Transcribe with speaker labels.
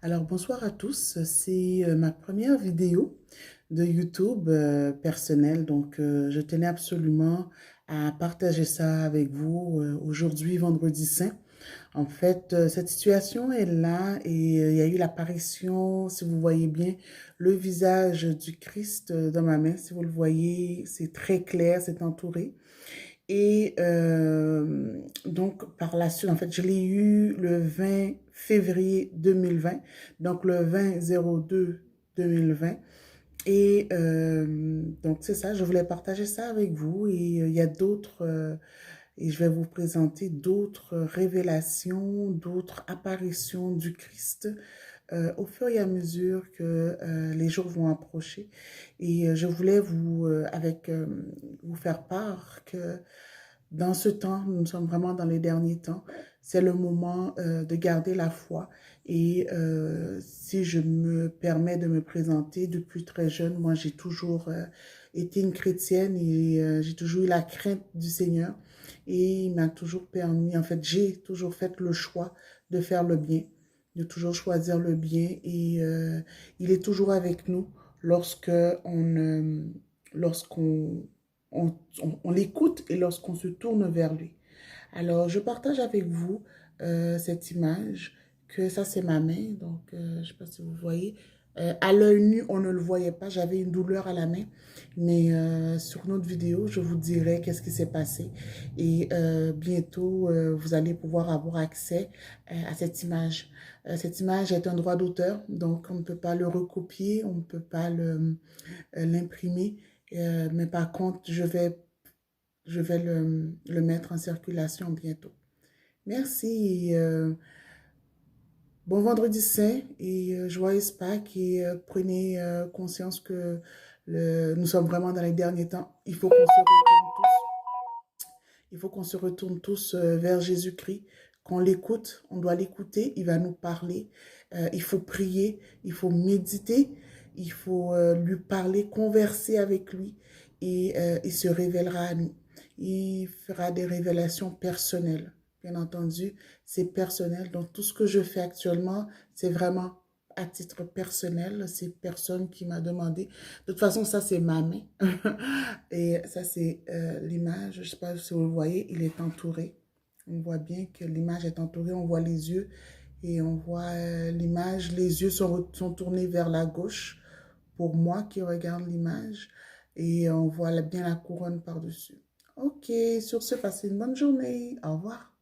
Speaker 1: Alors bonsoir à tous, c'est ma première vidéo de YouTube personnelle, donc je tenais absolument à partager ça avec vous aujourd'hui, vendredi saint. En fait, cette situation est là et il y a eu l'apparition, si vous voyez bien, le visage du Christ dans ma main. Si vous le voyez, c'est très clair, c'est entouré. Et donc, par la suite, en fait, je l'ai eu le 20 février 2020, donc le 20-02 2020. Et donc, c'est ça, je voulais partager ça avec vous. Et il y a d'autres, et je vais vous présenter d'autres révélations, d'autres apparitions du Christ au fur et à mesure que les jours vont approcher. Et je voulais vous faire part que dans ce temps, nous sommes vraiment dans les derniers temps. C'est le moment de garder la foi. Et si je me permets de me présenter depuis très jeune, moi j'ai toujours été une chrétienne et j'ai toujours eu la crainte du Seigneur. Et il m'a toujours permis, en fait, j'ai toujours fait le choix de faire le bien, de toujours choisir le bien. Et il est toujours avec nous lorsque lorsqu'on on l'écoute et lorsqu'on se tourne vers lui. Alors, je partage avec vous cette image, que ça, c'est ma main. Donc, je ne sais pas si vous voyez. À l'œil nu, on ne le voyait pas. J'avais une douleur à la main. Mais sur notre vidéo, je vous dirai qu'est-ce qui s'est passé. Et bientôt, vous allez pouvoir avoir accès à cette image. Cette image est un droit d'auteur. Donc, on ne peut pas le recopier. On ne peut pas l'imprimer. Mais par contre, je vais le mettre en circulation bientôt. Merci et bon vendredi saint et joyeuse Pâques et prenez conscience que nous sommes vraiment dans les derniers temps. Il faut qu'on se retourne tous vers Jésus-Christ, qu'on l'écoute, on doit l'écouter, il va nous parler. Il faut prier, il faut méditer, il faut lui parler, converser avec lui et il se révélera à nous. Il fera des révélations personnelles. Bien entendu, c'est personnel. Donc, tout ce que je fais actuellement, c'est vraiment à titre personnel. C'est personne qui m'a demandé. De toute façon, ça, c'est ma main. Et ça, c'est l'image. Je ne sais pas si vous le voyez, il est entouré. On voit bien que l'image est entourée. On voit les yeux et on voit l'image. Les yeux sont tournés vers la gauche pour moi qui regarde l'image. Et on voit bien la couronne par-dessus. Ok, sur ce, passez une bonne journée. Au revoir.